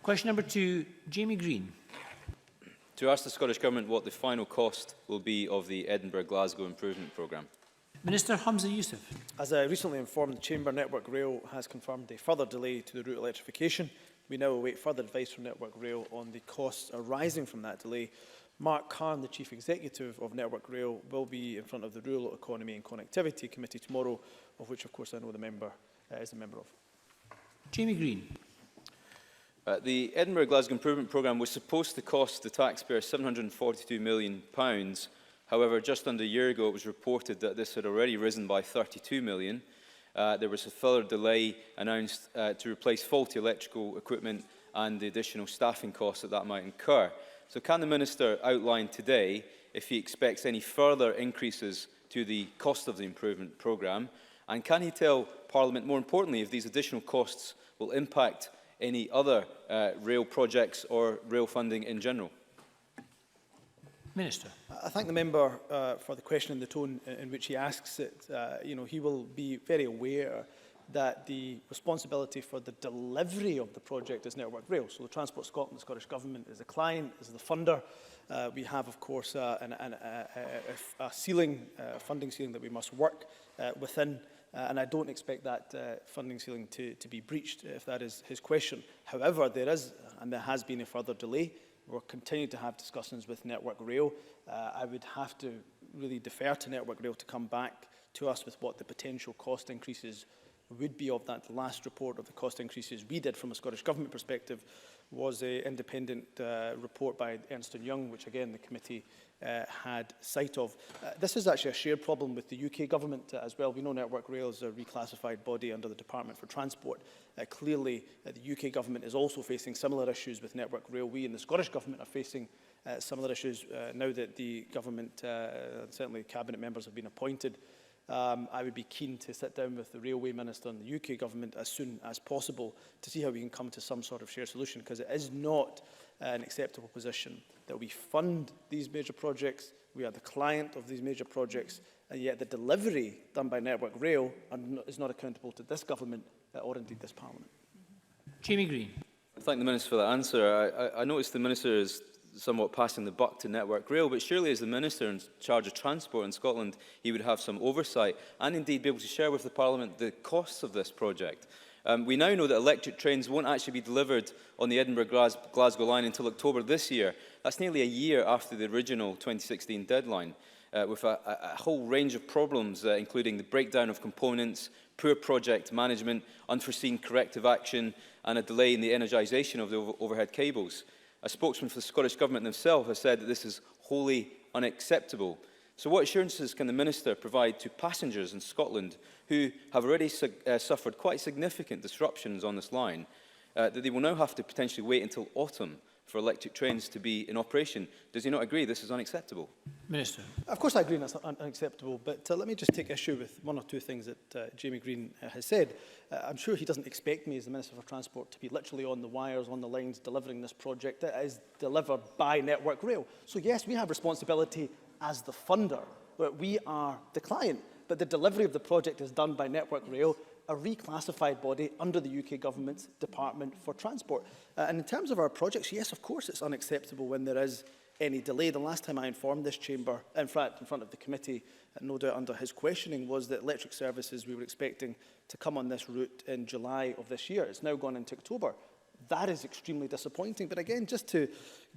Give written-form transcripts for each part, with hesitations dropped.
Question number 2, Jamie Greene. To ask the Scottish Government what the final cost will be of the Edinburgh-Glasgow improvement programme. Minister Hamza Youssef. As I recently informed, the Chamber, Network Rail has confirmed a further delay to the route electrification. We now await further advice from Network Rail on the costs arising from that delay. Mark Carn, the Chief Executive of Network Rail, will be in front of the Rural Economy and Connectivity Committee tomorrow, of which, of course, I know the member is a member of. Jamie Greene. The Edinburgh-Glasgow improvement programme was supposed to cost the taxpayer £742 million. However, just under a year ago, it was reported that this had already risen by £32 million. There was a further delay announced to replace faulty electrical equipment and the additional staffing costs that might incur. So can the Minister outline today if he expects any further increases to the cost of the improvement programme? And can he tell Parliament, more importantly, if these additional costs will impact any other rail projects or rail funding in general? Minister. I thank the member for the question and the tone in which he asks it. He will be very aware that the responsibility for the delivery of the project is Network Rail. So the Transport Scotland, the Scottish Government, is the client, is the funder. We have, of course, a funding ceiling that we must work within. And I don't expect that funding ceiling to be breached, if that is his question. However, there is, and there has been, a further delay. We're continuing to have discussions with Network Rail. I would have to really defer to Network Rail to come back to us with what the potential cost increases would be of that. Last report of the cost increases we did from a Scottish Government perspective was an independent report by Ernst & Young, which again the committee had sight of. This is actually a shared problem with the UK Government as well. We know Network Rail is a reclassified body under the Department for Transport. Clearly, the UK Government is also facing similar issues with Network Rail. We in the Scottish Government are facing similar issues now that the Government, certainly Cabinet members have been appointed. I would be keen to sit down with the Railway Minister and the UK Government as soon as possible to see how we can come to some sort of shared solution, because it is not an acceptable position that we fund these major projects, we are the client of these major projects, and yet the delivery done by Network Rail is not accountable to this Government or indeed this Parliament. Jamie Greene. I thank the Minister for that answer. I noticed the Minister is somewhat passing the buck to Network Rail, but surely as the Minister in charge of transport in Scotland, he would have some oversight and indeed be able to share with the Parliament the costs of this project. We now know that electric trains won't actually be delivered on the Edinburgh-Glasgow line until October this year. That's nearly a year after the original 2016 deadline, with a whole range of problems, including the breakdown of components, poor project management, unforeseen corrective action, and a delay in the energisation of the overhead cables. A spokesman for the Scottish Government themselves has said that this is wholly unacceptable. So what assurances can the Minister provide to passengers in Scotland who have already suffered quite significant disruptions on this line, that they will now have to potentially wait until autumn for electric trains to be in operation? Does he not agree this is unacceptable? Minister. Of course I agree that's unacceptable, but let me just take issue with one or two things that Jamie Greene has said. I'm sure he doesn't expect me as the Minister for Transport to be literally on the wires, on the lines, delivering this project. It is delivered by Network Rail. So yes, we have responsibility as the funder, but we are the client. But the delivery of the project is done by Network Rail, a reclassified body under the UK Government's Department for Transport. And in terms of our projects, yes, of course it's unacceptable when there is any delay. The last time I informed this chamber, in fact, in front of the committee, no doubt under his questioning, was that electric services we were expecting to come on this route in July of this year. It's now gone into October. That is extremely disappointing. But again, just to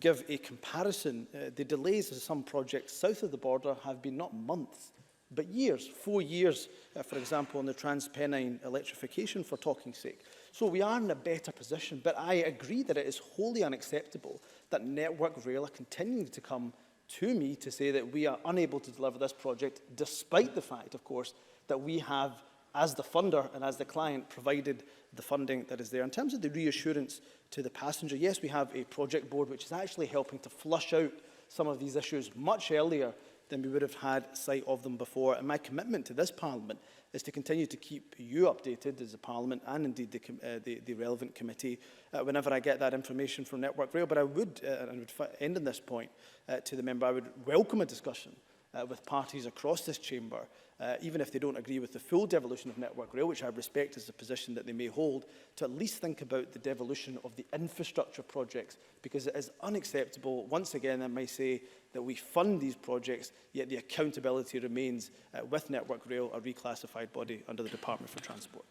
give a comparison, the delays of some projects south of the border have been not months, but years, 4 years, for example, on the Transpennine electrification, for talking sake. So we are in a better position, but I agree that it is wholly unacceptable that Network Rail are continuing to come to me to say that we are unable to deliver this project, despite the fact, of course, that we have, as the funder and as the client, provided the funding that is there. In terms of the reassurance to the passenger, yes, we have a project board which is actually helping to flush out some of these issues much earlier than we would have had sight of them before. And my commitment to this Parliament is to continue to keep you updated as a Parliament and indeed the relevant committee whenever I get that information from Network Rail. But I would, and I would end on this point to the member, I would welcome a discussion with parties across this chamber even if they don't agree with the full devolution of Network Rail, which I respect as a position that they may hold, to at least think about the devolution of the infrastructure projects, because it is unacceptable, once again I may say, that we fund these projects, yet the accountability remains with Network Rail, a reclassified body under the Department for Transport.